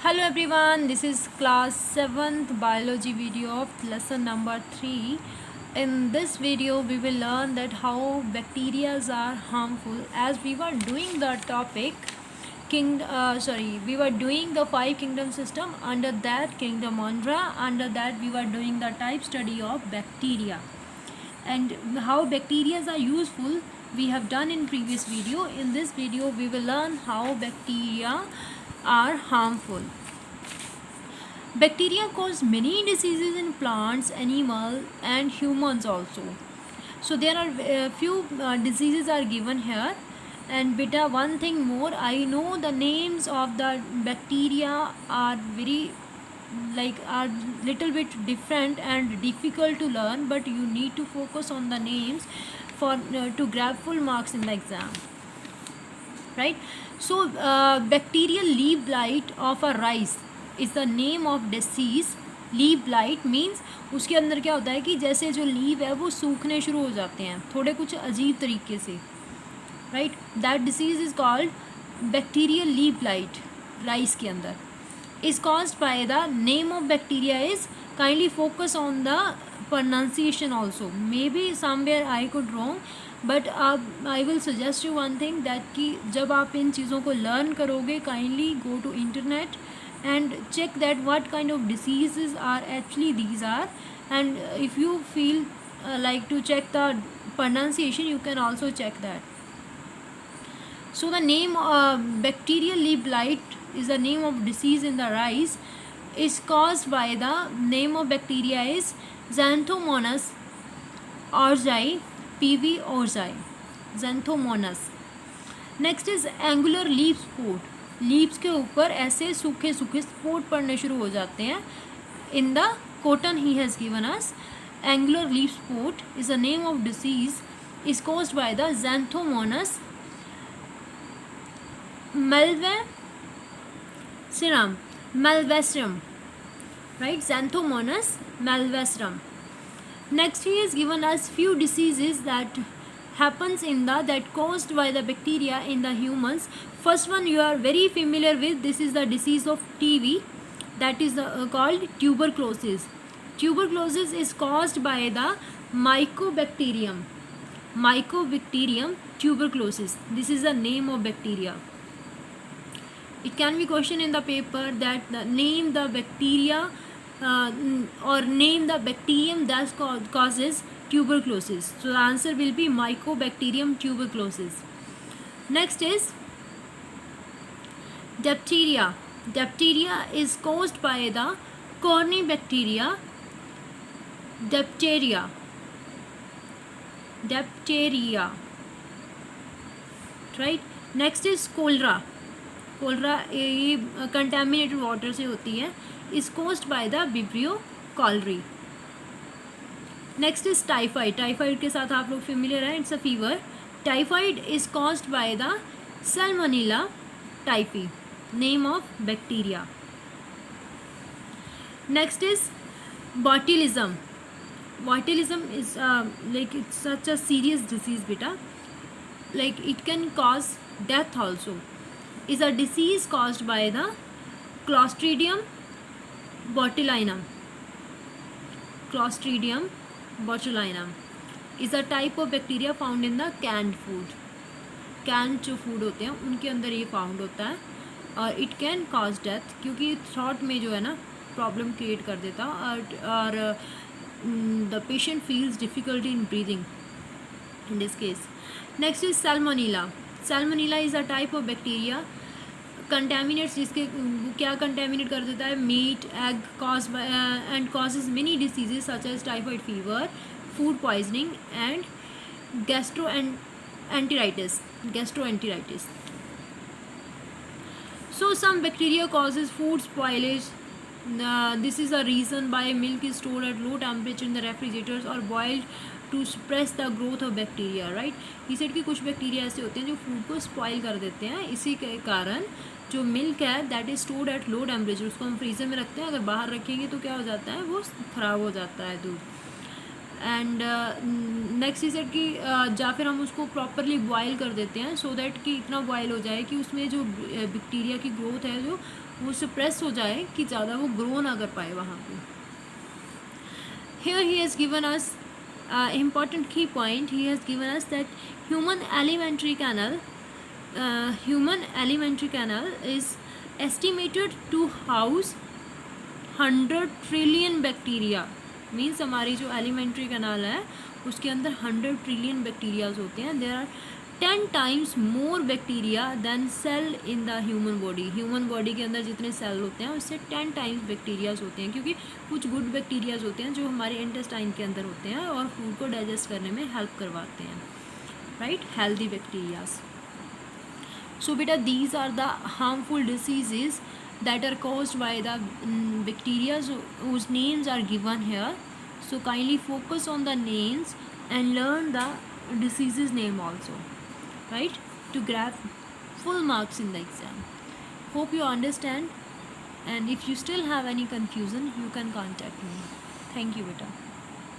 Hello everyone, this is class 7th biology video of lesson number 3. In this video we will learn that how bacteria are harmful as we were doing the topic we were doing the 5 kingdom system. Under that kingdom Andra, under that we were doing the type study of bacteria and how bacteria are useful we have done in previous video. In this video we will learn how bacteria are harmful. Bacteria cause many diseases in plants, animals and humans also. So there are few diseases are given here. And beta, one thing more, I know the names of the bacteria are very are little bit different and difficult to learn, but you need to focus on the names for to grab full marks in the exam, right? So bacterial leaf blight of a rice is the name of disease. Leave blight means उसके अंदर क्या होता है कि जैसे जो leave है वो सूखने शुरू हो जाते हैं थोड़े कुछ अजीब तरीके से, right. That disease is called bacterial leaf blight rice के अंदर. Is caused by the name of bacteria is, kindly focus on the pronunciation also. Maybe somewhere I could wrong, but I will suggest you one thing that कि जब आप इन चीज़ों को learn करोगे kindly go to internet and check that what kind of diseases are actually these are, and if you feel like to check the pronunciation you can also check that. So the name bacterial leaf blight is the name of disease in the rice, is caused by the name of bacteria is Xanthomonas oryzae, PV oryzae, Xanthomonas. Next is angular leaf spot. Leaves के ऊपर ऐसे सूखे सूखे spot पड़ने शुरू हो जाते हैं. In the cotton he has given us angular leaf spot is a name of disease, is caused by the Xanthomonas malvestrum, right? Xanthomonas malvestrum. Next he has given us few diseases that happens in the that caused by the bacteria in the humans. First one you are very familiar with, this is the disease of TB, that is called tuberculosis. Tuberculosis is caused by the mycobacterium tuberculosis. This is the name of bacteria. It can be question in the paper that name the bacteria or name the bacterium that causes tuberculosis. So the answer will be mycobacterium tuberculosis. Next is diphtheria. Diphtheria is caused by the Corynebacteria. Diphtheria, right? Next is cholera. Cholera ये contaminated water से होती है, is caused by the Vibrio cholerae. Next is typhoid. Typhoid के साथ आप लोग familiar हैं, it's a fever. Typhoid is caused by the Salmonella typhi, name of bacteria. Next is botulism. Botulism is like it's such a serious disease beta, like it can cause death also. Is a disease caused by the Clostridium botulinum. Clostridium botulinum is a type of bacteria found in the canned food. canned जो food होते हैं उनके अंदर ये found होता है और it can cause death, क्योंकि थ्रॉट में जो है ना प्रॉब्लम क्रिएट कर देता और the patient feels difficulty in breathing in this case. Next is salmonella. Salmonella is a type of bacteria contaminates, जिसके क्या कंटेमिनेट कर देता है meat egg cause and causes many diseases such as typhoid fever, food poisoning and gastroenteritis. So some bacteria causes food spoilage. This is a reason why milk is stored at low temperature in the refrigerators or boiled to suppress the growth of bacteria, right? he said कि कुछ bacteria ऐसे होते हैं जो food को spoil कर देते हैं. इसी के कारण जो मिल्क है that is stored at low temperature, उसको हम फ्रीजर में रखते हैं, अगर बाहर रखेंगे तो क्या हो जाता है वो ख़राब हो जाता है दूध. एंड नेक्स्ट इज दैट कि या फिर हम उसको प्रॉपरली बॉयल कर देते हैं सो दैट कि इतना बॉयल हो जाए कि उसमें जो बैक्टीरिया की ग्रोथ है जो वो सप्रेस हो जाए कि ज़्यादा वो ग्रो ना कर पाए वहाँ पे. Here he has given us important key point. He has given us that human alimentary canal is estimated to house 100 trillion bacteria. Means हमारी जो एलिमेंट्री कैनाल है उसके अंदर 100 ट्रिलियन बैक्टीरियाज होते हैं. There are 10 times more bacteria than cell in the human body. Human body के अंदर जितने सेल होते हैं उससे 10 टाइम्स बैक्टीरियाज होते हैं, क्योंकि कुछ गुड बैक्टीरियाज होते हैं जो हमारे इंटेस्टाइन के अंदर होते हैं और फूड को डाइजेस्ट करने में हेल्प करवाते हैं, राइट, हेल्दी बैक्टीरियाज. सो बेटा these are the harmful diseases that are caused by the bacteria whose names are given here. So kindly focus on the names and learn the diseases name also, right, to grab full marks in the exam. Hope you understand, and if you still have any confusion you can contact me. Thank you beta.